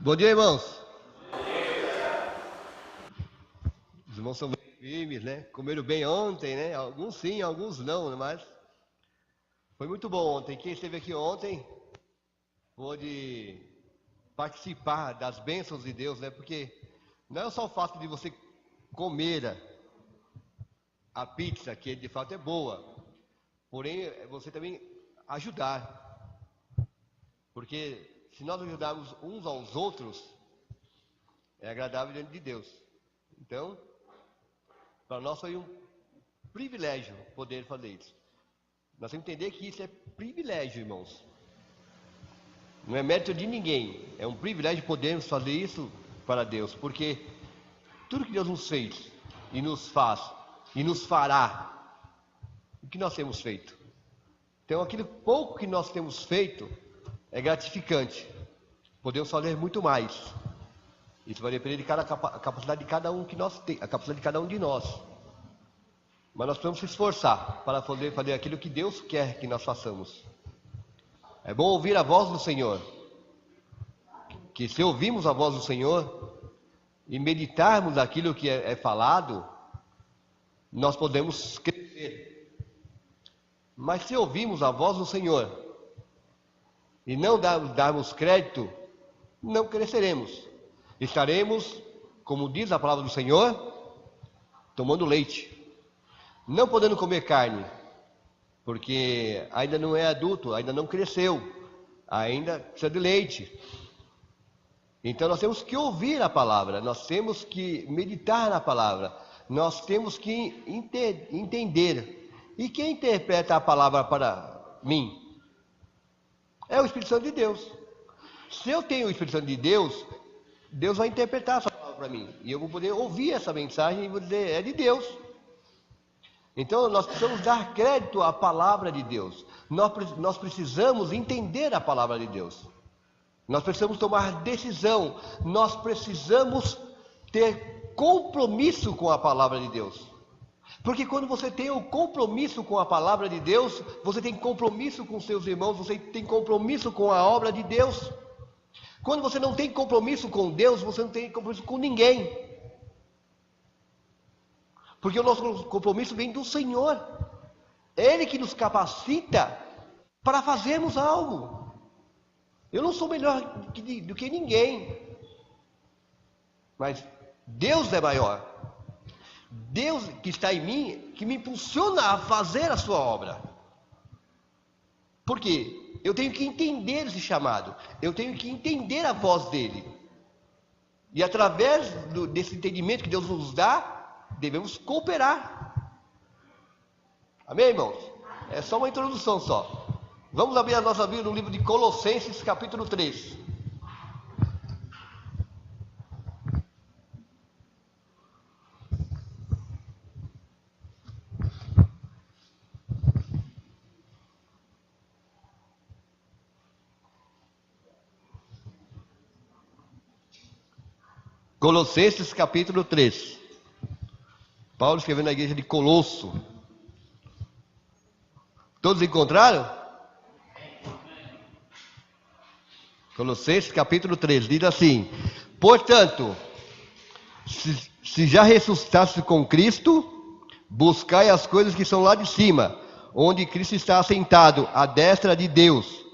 Bom dia, irmãos. Os irmãos são bem firmes, né? Comeram bem ontem, né? Alguns sim, alguns não, mas foi muito bom ontem. Quem esteve aqui ontem pôde participar das bênçãos de Deus, né? Porque não é só o fato de você comer a pizza, que de fato é boa, porém é você também ajudar. Porque se nós ajudarmos uns aos outros, é agradável diante de Deus. Então, para nós foi um privilégio poder fazer isso. Nós temos que entender que isso é privilégio, irmãos. Não é mérito de ninguém. É um privilégio podermos fazer isso para Deus. Porque tudo que Deus nos fez e nos faz e nos fará, o que nós temos feito? Então, aquilo pouco que nós temos feito é gratificante. Podemos fazer muito mais. Isso vai depender de a capacidade de cada um que nós tem, a capacidade de cada um de nós. Mas nós precisamos se esforçar para poder fazer aquilo que Deus quer que nós façamos. É bom ouvir a voz do Senhor. Que se ouvirmos a voz do Senhor e meditarmos aquilo que é falado, nós podemos crescer. Mas se ouvirmos a voz do Senhor e não darmos crédito, não cresceremos. Estaremos, como diz a palavra do Senhor, tomando leite. Não podendo comer carne, porque ainda não é adulto, ainda não cresceu, ainda precisa de leite. Então nós temos que ouvir a palavra, nós temos que meditar na palavra, nós temos que entender. E quem interpreta a palavra para mim? É o Espírito Santo de Deus. Se eu tenho o Espírito Santo de Deus, Deus vai interpretar essa palavra para mim. E eu vou poder ouvir essa mensagem e vou dizer, é de Deus. Então nós precisamos dar crédito à palavra de Deus. Nós precisamos entender a palavra de Deus. Nós precisamos tomar decisão. Nós precisamos ter compromisso com a palavra de Deus. Porque quando você tem o compromisso com a palavra de Deus, você tem compromisso com seus irmãos, você tem compromisso com a obra de Deus. Quando você não tem compromisso com Deus, você não tem compromisso com ninguém. Porque o nosso compromisso vem do Senhor. É Ele que nos capacita para fazermos algo. Eu não sou melhor do que ninguém. Mas Deus é maior. Deus que está em mim, que me impulsiona a fazer a sua obra. Por quê? Eu tenho que entender esse chamado. Eu tenho que entender a voz dele. E através desse entendimento que Deus nos dá, devemos cooperar. Amém, irmãos? É só uma introdução só. Vamos abrir a nossa Bíblia no livro de Colossenses, capítulo 3. Colossenses capítulo 3. Paulo escrevendo na igreja de Colosso. Todos encontraram? Colossenses capítulo 3 diz assim: portanto, se já ressuscitaste com Cristo, buscai as coisas que são lá de cima, onde Cristo está assentado à destra de Deus.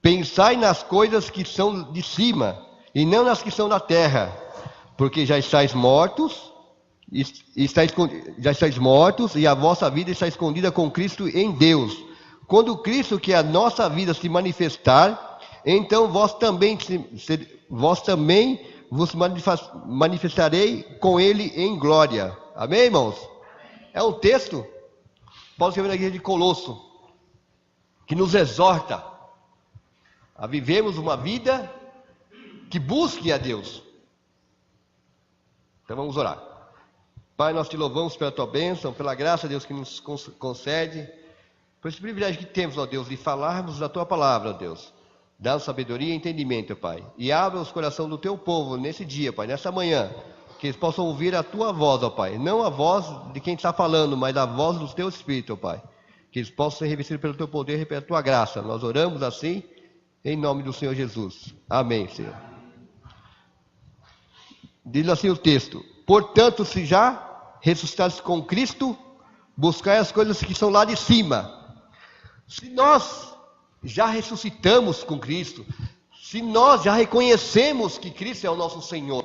Pensai nas coisas que são de cima, e não nas que são da terra. Porque já estáis mortos, e a vossa vida está escondida com Cristo em Deus. Quando Cristo, que é a nossa vida, se manifestar, então vós também vos manifestarei com Ele em glória. Amém, irmãos? É um texto, Paulo escrevendo na igreja de Colosso, que nos exorta a vivermos uma vida que busque a Deus. Então vamos orar. Pai, nós te louvamos pela tua bênção, pela graça, Deus, que nos concede, por esse privilégio que temos, ó Deus, de falarmos da tua palavra, ó Deus. Dá sabedoria e entendimento, Pai. E abra os corações do teu povo nesse dia, Pai, nessa manhã, que eles possam ouvir a tua voz, ó Pai. Não a voz de quem está falando, mas a voz do teu Espírito, ó Pai. Que eles possam ser revestidos pelo teu poder e pela tua graça. Nós oramos assim, em nome do Senhor Jesus. Amém, Senhor. Diz assim o texto: portanto, se já ressuscitados com Cristo, buscai as coisas que são lá de cima. Se nós já ressuscitamos com Cristo, se nós já reconhecemos que Cristo é o nosso Senhor,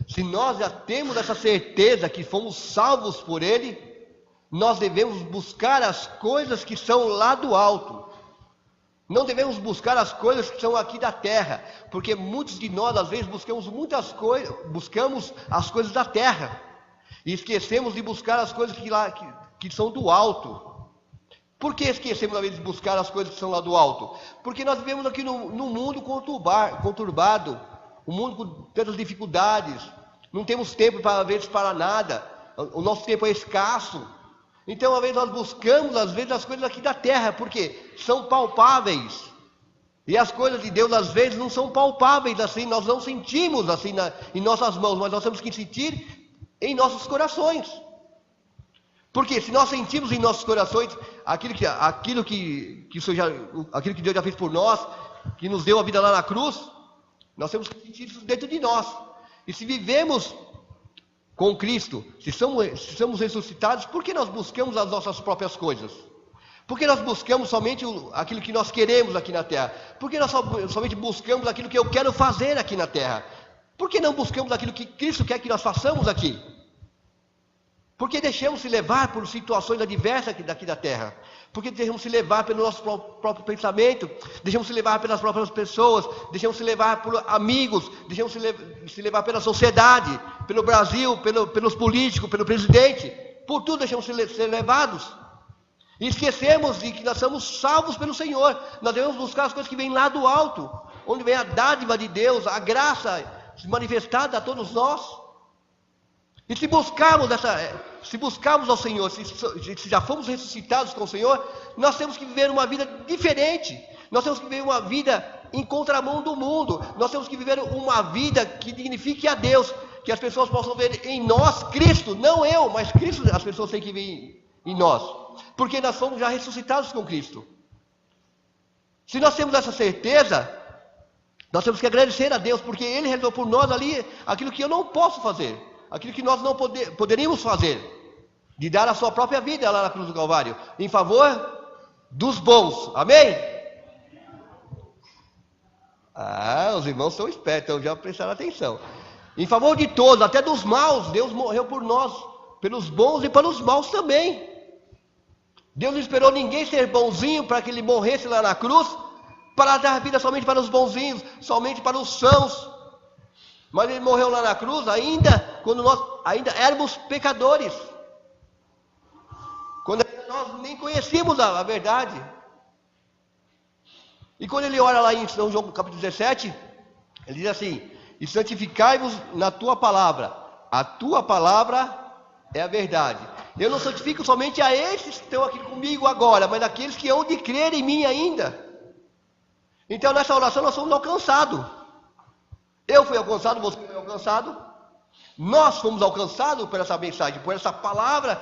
se nós já temos essa certeza que fomos salvos por Ele, nós devemos buscar as coisas que são lá do alto. Não devemos buscar as coisas que são aqui da terra, porque muitos de nós às vezes buscamos as coisas da terra e esquecemos de buscar as coisas que são do alto. Por que esquecemos às vezes de buscar as coisas que são lá do alto? Porque nós vivemos aqui no mundo conturbado, um mundo com tantas dificuldades, não temos tempo às vezes para nada, o nosso tempo é escasso. Então, às vezes, nós buscamos, as coisas aqui da terra, porque são palpáveis. E as coisas de Deus, às vezes, não são palpáveis assim, nós não sentimos assim em nossas mãos, mas nós temos que sentir em nossos corações. Porque se nós sentimos em nossos corações aquilo que Deus já fez por nós, que nos deu a vida lá na cruz, nós temos que sentir isso dentro de nós. E se vivemos com Cristo, se somos ressuscitados, por que nós buscamos as nossas próprias coisas? Por que nós buscamos somente aquilo que nós queremos aqui na terra? Por que nós somente buscamos aquilo que eu quero fazer aqui na terra? Por que não buscamos aquilo que Cristo quer que nós façamos aqui? Por que deixamos se levar por situações adversas daqui da terra? Por que deixamos se levar pelo nosso próprio pensamento? Deixamos se levar pelas próprias pessoas? Deixamos se levar por amigos? Deixamos se levar pela sociedade? Pelo Brasil? Pelos políticos? Pelo presidente? Por tudo deixamos ser levados? E esquecemos de que nós somos salvos pelo Senhor. Nós devemos buscar as coisas que vêm lá do alto, onde vem a dádiva de Deus, a graça manifestada a todos nós. E se buscarmos ao Senhor, se já fomos ressuscitados com o Senhor, nós temos que viver uma vida diferente. Nós temos que viver uma vida em contramão do mundo. Nós temos que viver uma vida que dignifique a Deus, que as pessoas possam ver em nós Cristo, não eu, mas Cristo as pessoas têm que ver em nós, porque nós fomos já ressuscitados com Cristo. Se nós temos essa certeza, nós temos que agradecer a Deus, porque Ele realizou por nós ali aquilo que eu não posso fazer. Aquilo que nós não poderíamos fazer, de dar a sua própria vida lá na cruz do Calvário, em favor dos bons, amém? Os irmãos são espertos, então já prestaram atenção. Em favor de todos, até dos maus, Deus morreu por nós, pelos bons e pelos maus também. Deus não esperou ninguém ser bonzinho para que ele morresse lá na cruz, para dar vida somente para os bonzinhos, somente para os sãos. Mas ele morreu lá na cruz quando nós ainda éramos pecadores. Quando nós nem conhecíamos a verdade. E quando ele ora lá em São João capítulo 17, ele diz assim: e santificai-vos na tua palavra. A tua palavra é a verdade. Eu não santifico somente a esses que estão aqui comigo agora, mas aqueles que hão de crer em mim ainda. Então nessa oração nós somos alcançados. Eu fui alcançado, você foi alcançado. Nós fomos alcançados por essa mensagem, por essa palavra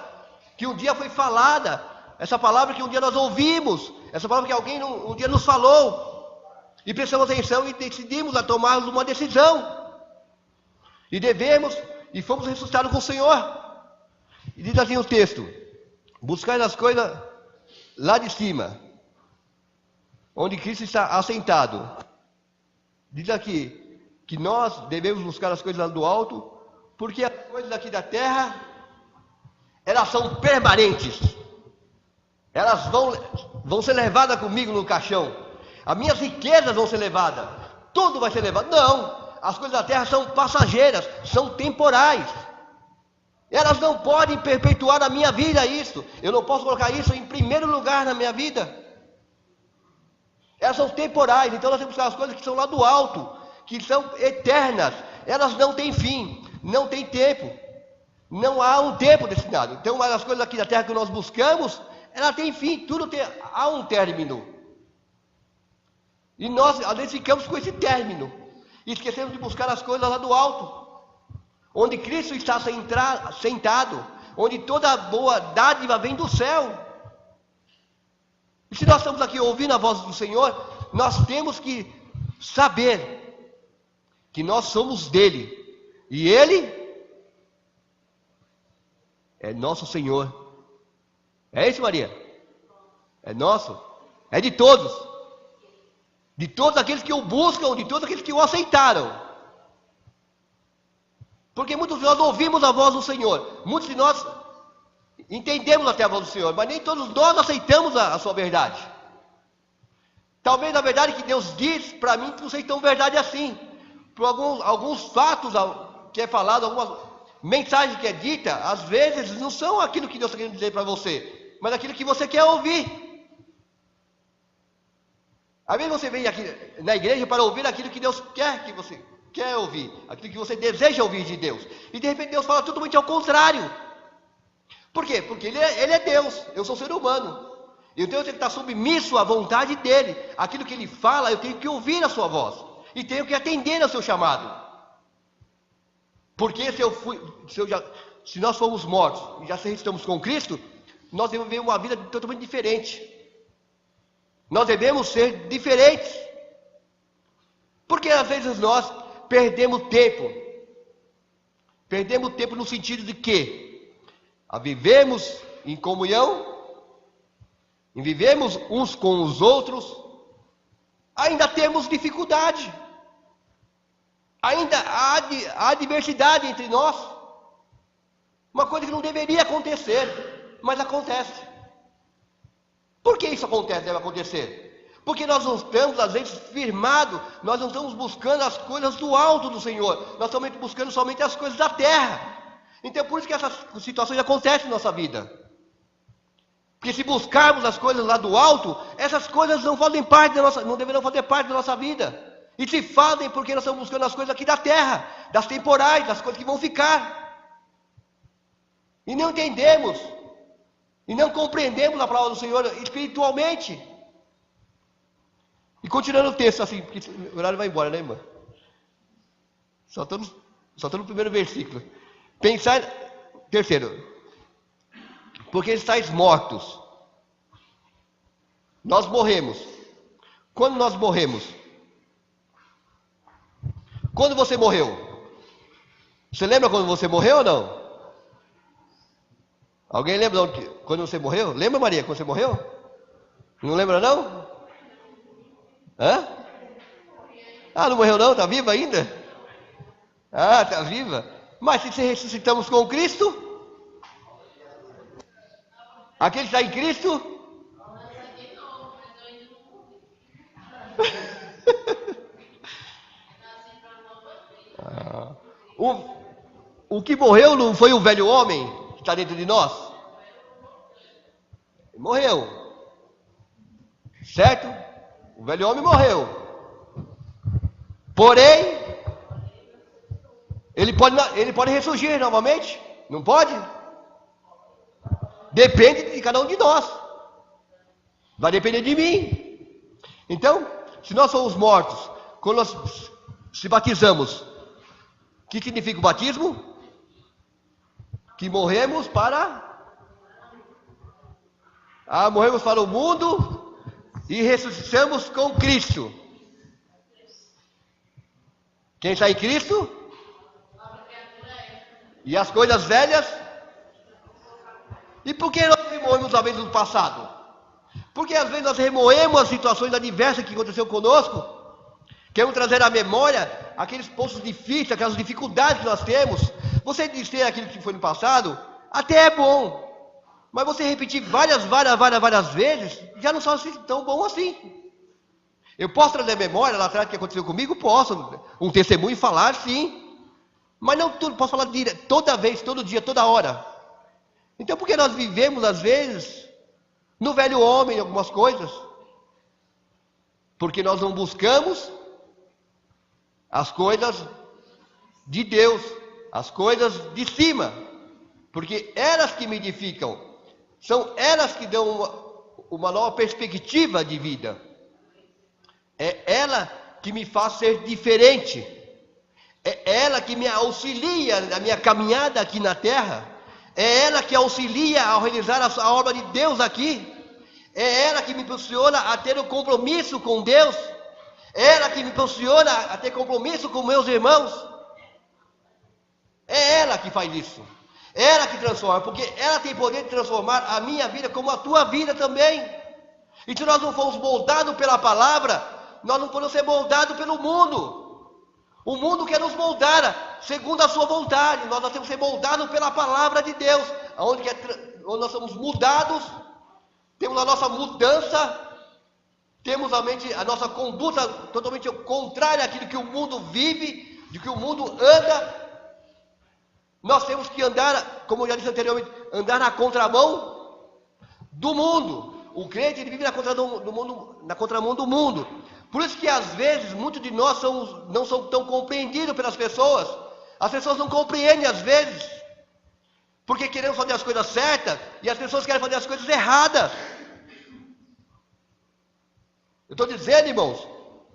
que um dia foi falada, essa palavra que um dia nós ouvimos, essa palavra que alguém um dia nos falou. E prestamos atenção e decidimos a tomar uma decisão. E fomos ressuscitados com o Senhor. E diz assim o texto: buscai as coisas lá de cima, onde Cristo está assentado. Diz aqui que nós devemos buscar as coisas lá do alto, porque as coisas aqui da terra, elas são permanentes. Elas vão ser levadas comigo no caixão. As minhas riquezas vão ser levadas. Tudo vai ser levado. Não, as coisas da terra são passageiras, são temporais. Elas não podem perpetuar na minha vida isso. Eu não posso colocar isso em primeiro lugar na minha vida. Elas são temporais, então nós temos que buscar as coisas que são lá do alto, que são eternas. Elas não têm fim, não têm tempo. Não há um tempo destinado. Então, as coisas aqui da terra que nós buscamos, ela tem fim, há um término. E nós, às vezes, ficamos com esse término. E esquecemos de buscar as coisas lá do alto, onde Cristo está sentado, onde toda boa dádiva vem do céu. E se nós estamos aqui ouvindo a voz do Senhor, nós temos que saber que nós somos dele. E Ele é nosso Senhor. É isso, Maria? É nosso? É de todos. De todos aqueles que o buscam, de todos aqueles que o aceitaram. Porque muitos de nós ouvimos a voz do Senhor. Muitos de nós entendemos até a voz do Senhor, mas nem todos nós aceitamos a sua verdade. Talvez a verdade que Deus diz para mim não seja tão verdade assim. Por alguns fatos que é falado, algumas mensagens que é dita, às vezes não são aquilo que Deus está querendo dizer para você, mas aquilo que você quer ouvir. Às vezes você vem aqui na igreja para ouvir aquilo que Deus quer que você quer ouvir, aquilo que você deseja ouvir de Deus. E de repente Deus fala totalmente ao contrário. Por quê? Porque Ele é Deus, eu sou ser humano. Então eu tenho que estar submisso à vontade dEle. Aquilo que Ele fala, eu tenho que ouvir a sua voz. E tenho que atender ao seu chamado. Porque se nós formos mortos e já estamos com Cristo, nós devemos viver uma vida totalmente diferente. Nós devemos ser diferentes. Porque às vezes nós perdemos tempo. Perdemos tempo no sentido de que a vivemos em comunhão, e vivemos uns com os outros, ainda temos dificuldade. Ainda há diversidade entre nós. Uma coisa que não deveria acontecer, mas acontece. Por que isso deve acontecer? Porque nós não estamos, às vezes, firmados, nós não estamos buscando as coisas do alto do Senhor, nós estamos buscando somente as coisas da terra. Então é por isso que essas situações acontecem na nossa vida. Porque se buscarmos as coisas lá do alto, essas coisas não deverão fazer parte da nossa vida. E se fazem porque nós estamos buscando as coisas aqui da terra, das temporais, das coisas que vão ficar. E não entendemos, e não compreendemos a palavra do Senhor espiritualmente. E continuando o texto assim, porque o horário vai embora, né, irmã? Só estou no primeiro versículo. Terceiro, porque estáis mortos. Nós morremos. Quando nós morremos? Quando você morreu? Você lembra quando você morreu ou não? Alguém lembra quando você morreu? Lembra, Maria, quando você morreu? Não lembra, não? Hã? Ah, não morreu não? Está viva ainda? Ah, está viva. Mas se ressuscitamos com Cristo, aquele que está em Cristo, o que morreu não foi o velho homem que está dentro de nós? Morreu. Certo? O velho homem morreu. Porém, ele pode ressurgir novamente? Não pode? Depende de cada um de nós. Vai depender de mim. Então, se nós somos mortos, quando nós se batizamos, o que significa o batismo? Que morremos morremos para o mundo e ressuscitamos com Cristo. Quem está em Cristo? E as coisas velhas? E por que nós remoemos a vez do passado? Porque às vezes nós remoemos as situações adversas que aconteceu conosco, queremos trazer à memória aqueles pontos difíceis, aquelas dificuldades que nós temos. Você dizer aquilo que foi no passado, até é bom, mas você repetir várias vezes, já não são tão bom assim. Eu posso trazer à memória lá atrás o que aconteceu comigo? Posso, um testemunho falar, sim, mas não tudo, posso falar toda vez, todo dia, toda hora. Então por que nós vivemos às vezes no velho homem algumas coisas? Porque nós não buscamos as coisas de Deus, as coisas de cima, porque elas que me edificam, são elas que dão uma nova perspectiva de vida. É ela que me faz ser diferente, é ela que me auxilia na minha caminhada aqui na terra, é ela que auxilia a realizar a obra de Deus aqui, é ela que me impulsiona a ter um compromisso com Deus, é ela que me impulsiona a ter compromisso com meus irmãos. É ela que faz isso. É ela que transforma, porque ela tem poder de transformar a minha vida como a tua vida também. E se nós não formos moldados pela palavra, nós não podemos ser moldados pelo mundo. O mundo quer nos moldar segundo a sua vontade. Nós temos que ser moldados pela palavra de Deus, onde nós somos mudados, temos a nossa mudança, temos a nossa conduta totalmente contrária àquilo que o mundo vive, de que o mundo anda. Nós temos que andar, como eu já disse anteriormente, andar na contramão do mundo. O crente ele vive na contramão do mundo. Por isso que às vezes muitos de nós não são tão compreendidos pelas pessoas. As pessoas não compreendem às vezes, porque queremos fazer as coisas certas e as pessoas querem fazer as coisas erradas. Eu estou dizendo, irmãos,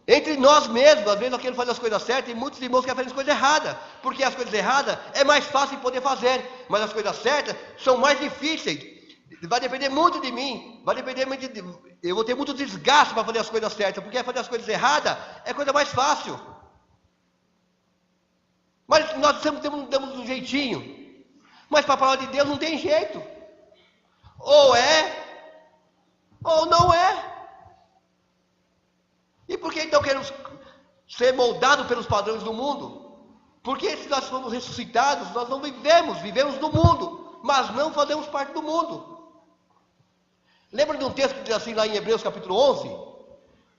entre nós mesmos, às vezes nós queremos fazer as coisas certas e muitos irmãos querem fazer as coisas erradas, porque as coisas erradas é mais fácil de poder fazer, mas as coisas certas são mais difíceis. Vai depender muito de mim, eu vou ter muito desgaste para fazer as coisas certas, porque fazer as coisas erradas é coisa mais fácil. Mas nós sempre damos um jeitinho, mas para a palavra de Deus não tem jeito, ou é, ou não é. E por que então queremos ser moldados pelos padrões do mundo? Porque se nós formos ressuscitados, nós não vivemos no mundo, mas não fazemos parte do mundo. Lembra de um texto que diz assim lá em Hebreus capítulo 11?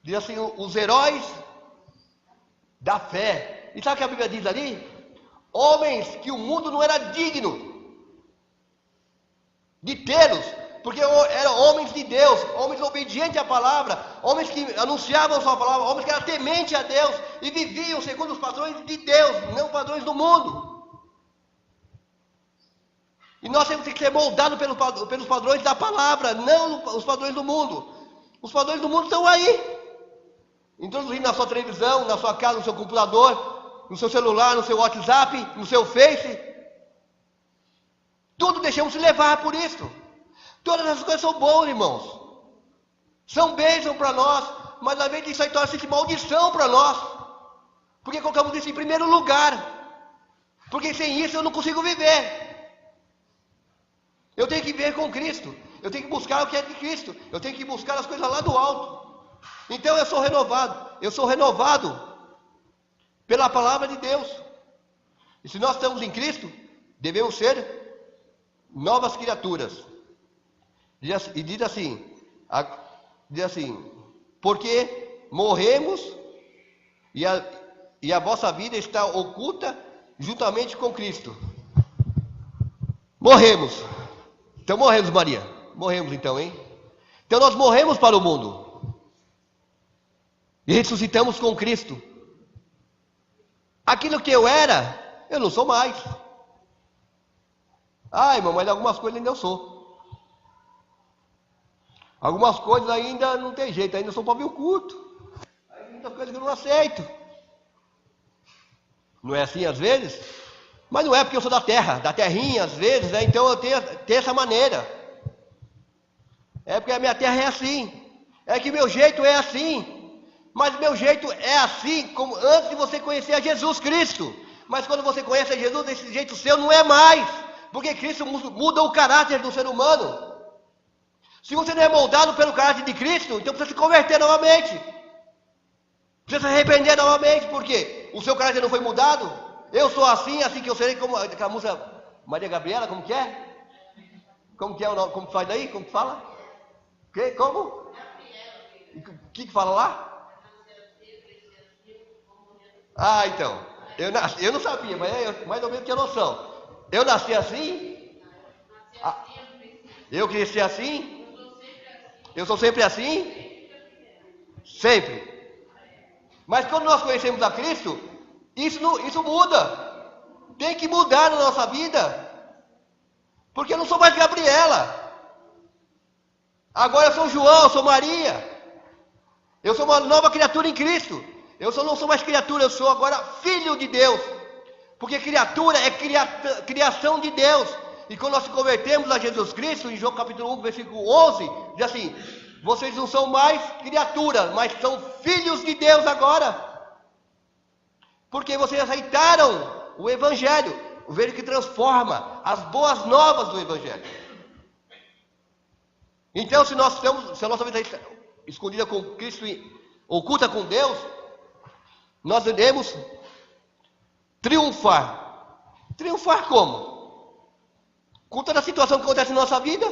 Diz assim, os heróis da fé. E sabe o que a Bíblia diz ali? Homens que o mundo não era digno de tê-los, porque eram homens de Deus, homens obedientes à palavra, homens que anunciavam a sua palavra, homens que eram tementes a Deus e viviam segundo os padrões de Deus, não padrões do mundo. E nós temos que ser moldados pelos padrões da palavra, não os padrões do mundo. Os padrões do mundo estão aí, introduzindo na sua televisão, na sua casa, no seu computador, no seu celular, no seu WhatsApp, no seu Face. Tudo deixamos se levar por isso. Todas essas coisas são boas, irmãos. São bênçãos para nós, mas às vezes isso aí torna-se maldição para nós. Porque colocamos isso em primeiro lugar. Porque sem isso eu não consigo viver. Eu tenho que viver com Cristo. Eu tenho que buscar o que é de Cristo. Eu tenho que buscar as coisas lá do alto. Então eu sou renovado. Eu sou renovado pela palavra de Deus. E se nós estamos em Cristo, devemos ser novas criaturas. E diz assim, porque morremos e a vossa vida está oculta juntamente com Cristo. Morremos. Então morremos, Maria. Morremos então, hein? Então nós morremos para o mundo. E ressuscitamos com Cristo. Aquilo que eu era, eu não sou mais. Ah, irmão, mas algumas coisas ainda eu sou. Algumas coisas ainda não tem jeito, ainda sou pavio curto. Aí muitas coisas que eu não aceito. Não é assim às vezes? Mas não é porque eu sou da terrinha às vezes, né? Então eu tenho essa maneira. É porque a minha terra é assim. É que meu jeito é assim. Mas meu jeito é assim como antes de você conhecer a Jesus Cristo. Mas quando você conhece a Jesus, esse jeito seu não é mais. Porque Cristo muda o caráter do ser humano. Se você não é moldado pelo caráter de Cristo, então precisa se converter novamente. Precisa se arrepender novamente, porque o seu caráter não foi mudado. Eu sou assim, assim que eu serei, como aquela música Maria Gabriela, como que é? Como que é o nome? Como que faz daí? Como que fala? Que? Como? O que fala lá? Ah, então. Eu não sabia, mas eu mais ou menos tinha noção. Eu nasci assim? Eu cresci assim? Eu sou sempre assim? Sempre. Mas quando nós conhecemos a Cristo, isso muda. Tem que mudar na nossa vida. Porque eu não sou mais Gabriela. Agora eu sou João, eu sou Maria. Eu sou uma nova criatura em Cristo. Não sou mais criatura, eu sou agora filho de Deus. Porque criatura é criação de Deus. E quando nós nos convertemos a Jesus Cristo, em João capítulo 1, versículo 11, diz assim: vocês não são mais criaturas, mas são filhos de Deus agora. Porque vocês aceitaram o Evangelho. o Evangelho que transforma, as boas novas do Evangelho. Então, se a nossa vida está escondida com Cristo e oculta com Deus, nós iremos triunfar. Triunfar como? Com toda a situação que acontece na nossa vida,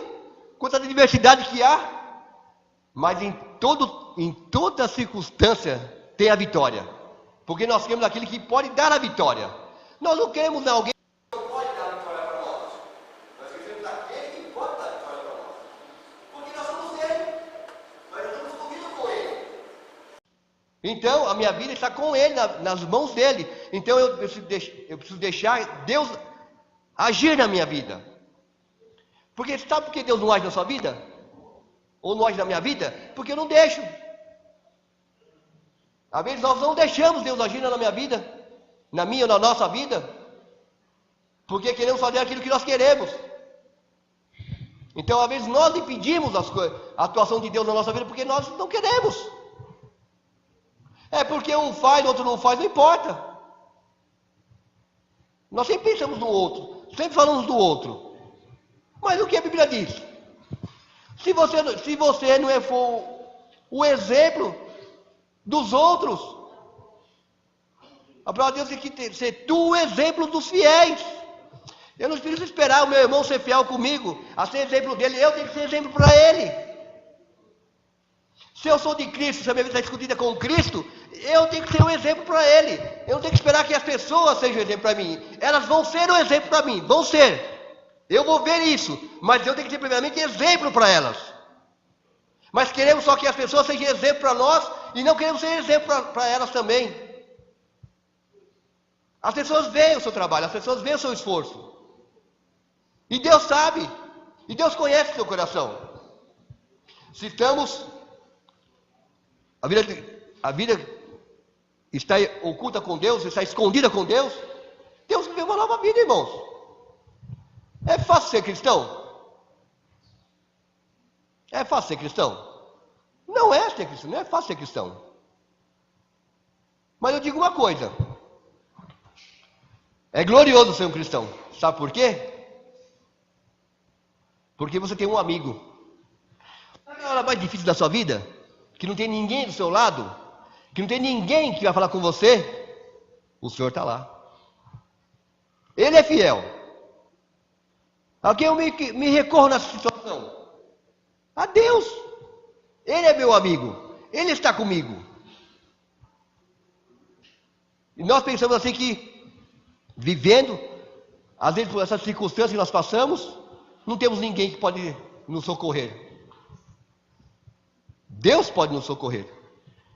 com toda a diversidade que há, mas em toda circunstância tem a vitória. Porque nós queremos aquele que pode dar a vitória. Nós não queremos alguém que não pode dar a vitória para nós. Nós queremos aquele que pode dar a vitória para nós. Porque nós somos dele. Nós estamos comigo com ele. Então, a minha vida está com ele, nas mãos dele. Então, eu preciso deixar Deus agir na minha vida. Porque sabe por que Deus não age na sua vida? Ou não age na minha vida? Porque eu não deixo. Às vezes nós não deixamos Deus agir na minha vida, na minha ou na nossa vida, porque queremos fazer aquilo que nós queremos. Então, às vezes nós impedimos a atuação de Deus na nossa vida porque nós não queremos. É porque um faz, o outro não faz, não importa. Nós sempre pensamos no outro, sempre falamos do outro. Mas o que a Bíblia diz? Se você não for o exemplo dos outros, a palavra de Deus tem que ser tu o exemplo dos fiéis. Eu não preciso esperar o meu irmão ser fiel comigo, a ser exemplo dele, eu tenho que ser exemplo para ele. Se eu sou de Cristo, se a minha vida está escondida com Cristo, eu tenho que ser um exemplo para ele. Eu não tenho que esperar que as pessoas sejam exemplo para mim. Elas vão ser um exemplo para mim, vão ser. Eu vou ver isso, mas eu tenho que ser primeiramente exemplo para elas. Mas queremos só que as pessoas sejam exemplo para nós e não queremos ser exemplo para elas também. As pessoas veem o seu trabalho, as pessoas veem o seu esforço. E Deus sabe, e Deus conhece o seu coração. Se estamos, a vida está oculta com Deus, está escondida com Deus, Deus viveu uma nova vida, irmãos. É fácil ser cristão? É fácil ser cristão? Não é ser cristão, não é fácil ser cristão. Mas eu digo uma coisa. É glorioso ser um cristão. Sabe por quê? Porque você tem um amigo. Sabe a hora mais difícil da sua vida? Que não tem ninguém do seu lado? Que não tem ninguém que vai falar com você? O Senhor está lá. Ele é fiel. A quem eu me recorro nessa situação? A Deus. Ele é meu amigo. Ele está comigo. E nós pensamos assim que, vivendo, às vezes por essas circunstâncias que nós passamos, não temos ninguém que pode nos socorrer. Deus pode nos socorrer.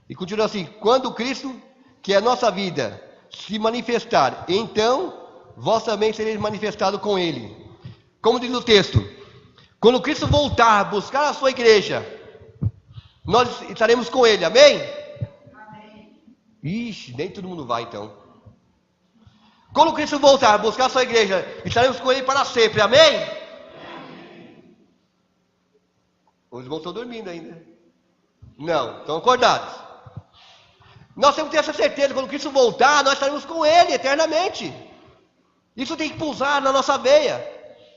E continua assim: quando Cristo, que é a nossa vida, se manifestar, então vós também sereis manifestados com Ele. Como diz o texto, quando Cristo voltar, buscar a sua igreja, nós estaremos com Ele, amém? Amém. Ixi, nem todo mundo vai então. Quando Cristo voltar, buscar a sua igreja, estaremos com Ele para sempre, amém? Amém. Os irmãos estão dormindo ainda. Não, estão acordados. Nós temos que ter essa certeza, quando Cristo voltar, nós estaremos com Ele eternamente. Isso tem que pulsar na nossa veia.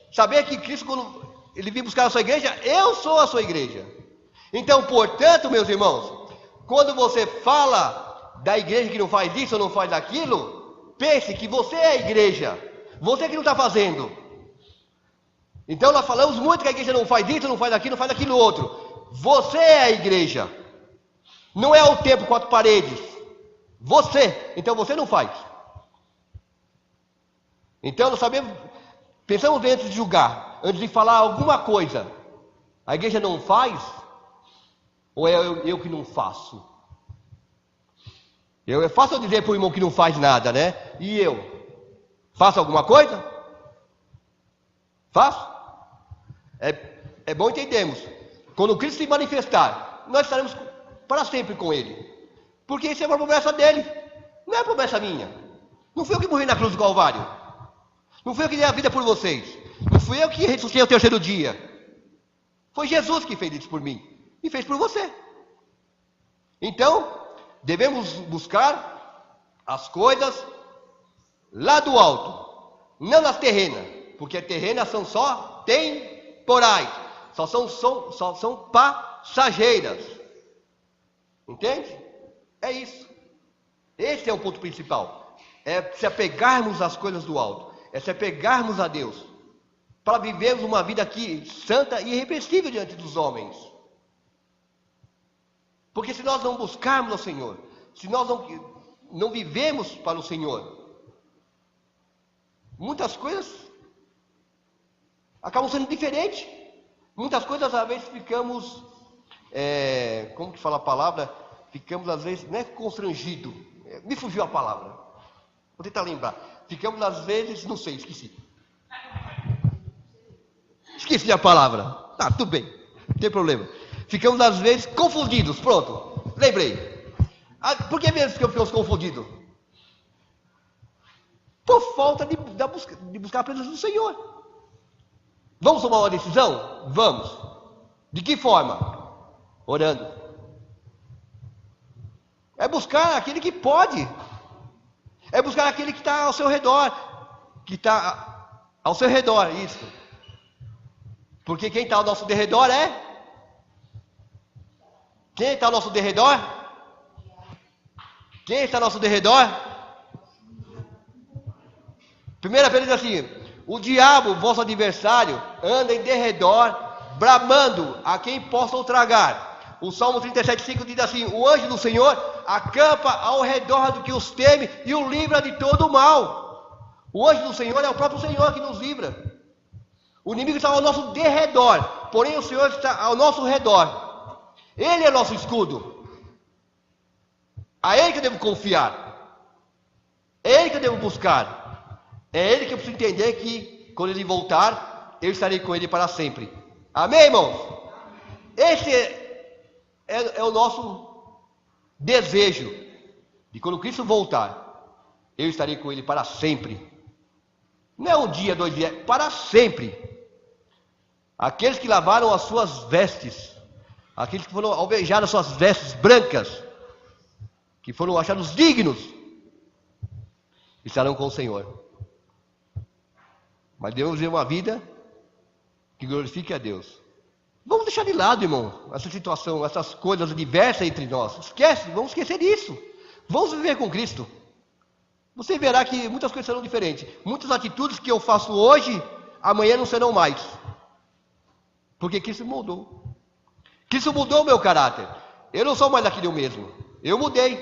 Saber que Cristo, quando Ele vir buscar a sua igreja, eu sou a sua igreja. Então, portanto, meus irmãos, quando você fala da igreja que não faz isso ou não faz aquilo, pense que você é a igreja. Você que não está fazendo. Então, nós falamos muito que a igreja não faz isso, não faz aquilo, não faz aquilo outro. Você é a igreja. Não é o templo, quatro paredes. Você. Então, você não faz. Então, nós sabemos... Pensamos bem antes de julgar, antes de falar alguma coisa. A igreja não faz? Ou é eu que não faço? É fácil dizer para o irmão que não faz nada, né? E eu? Faço alguma coisa? Faço? É bom entendermos. Quando Cristo se manifestar, nós estaremos para sempre com Ele. Porque isso é uma promessa dele. Não é promessa minha. Não fui eu que morri na cruz do Calvário. Não fui eu que dei a vida por vocês. Não fui eu que ressuscitei ao terceiro dia. Foi Jesus que fez isso por mim. E fez por você. Então, devemos buscar as coisas lá do alto. Não nas terrenas, porque terrenas são só temporais, só são passageiras. Entende? É isso. Esse é o ponto principal. É se apegarmos às coisas do alto, é se apegarmos a Deus, para vivermos uma vida aqui santa e irrepreensível diante dos homens. Porque se nós não buscarmos ao Senhor, se nós não vivemos para o Senhor, muitas coisas acabam sendo diferentes. Muitas coisas às vezes ficamos, como que fala a palavra? Ficamos às vezes, não é constrangido, me fugiu a palavra, vou tentar lembrar. Ficamos às vezes, não sei, esqueci a palavra. Tá, tudo bem, não tem problema. Ficamos às vezes confundidos, pronto, lembrei. Por que mesmo que ficamos confundidos? Por falta de buscar a presença do Senhor. Vamos tomar uma decisão? Vamos. De que forma? Orando. É buscar aquele que pode. É buscar aquele que está ao seu redor. Que está ao seu redor, isso. Porque quem está ao nosso derredor é? Quem está ao nosso derredor? Quem está ao nosso derredor? 1 Pedro diz assim: o diabo, vosso adversário, anda em derredor, bramando a quem possa o tragar. O Salmo 37,5 diz assim: o anjo do Senhor acampa ao redor do que os teme e o livra de todo o mal. O anjo do Senhor é o próprio Senhor que nos livra. O inimigo está ao nosso derredor, porém o Senhor está ao nosso redor. Ele é nosso escudo. A Ele que eu devo confiar. É Ele que eu devo buscar. É Ele que eu preciso entender que quando Ele voltar, eu estarei com Ele para sempre. Amém, irmãos? Esse é o nosso desejo. De quando Cristo voltar, eu estarei com Ele para sempre. Não é um dia, 2 dias, para sempre. Aqueles que lavaram as suas vestes, aqueles que foram alvejar as suas vestes brancas, que foram achados dignos, estarão com o Senhor. Mas devemos viver uma vida que glorifique a Deus. Vamos deixar de lado, irmão, essa situação, essas coisas diversas entre nós. Esquece, vamos esquecer disso. Vamos viver com Cristo. Você verá que muitas coisas serão diferentes. Muitas atitudes que eu faço hoje, amanhã não serão mais. Porque Cristo mudou. Cristo mudou o meu caráter. Eu não sou mais aquele mesmo. Eu mudei.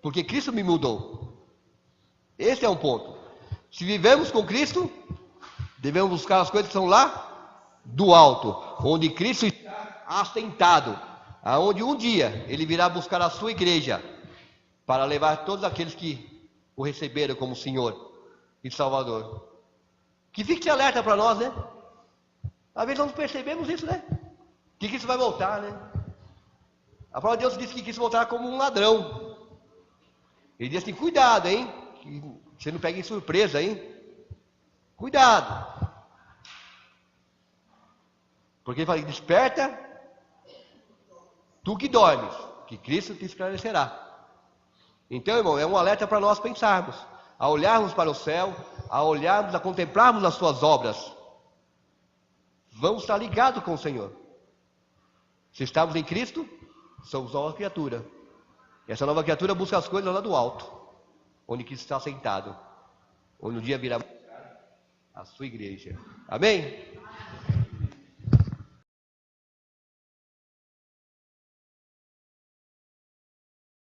Porque Cristo me mudou. Esse é um ponto. Se vivemos com Cristo, devemos buscar as coisas que são lá do alto, onde Cristo está assentado, aonde um dia Ele virá buscar a sua igreja, para levar todos aqueles que o receberam como Senhor e Salvador. Que fique alerta para nós, né? Às vezes não percebemos isso, né? Que Cristo vai voltar, né? A palavra de Deus diz que Cristo voltará como um ladrão. Ele diz assim: cuidado, hein? Que você não pega em surpresa, hein? Cuidado. Porque ele fala: desperta, tu que dormes, que Cristo te esclarecerá. Então, irmão, é um alerta para nós pensarmos, a olharmos para o céu, a olharmos, a contemplarmos as suas obras. Vamos estar ligados com o Senhor. Se estamos em Cristo, somos nova criatura. E essa nova criatura busca as coisas lá do alto, onde Cristo está sentado, onde um dia virá a sua igreja. Amém?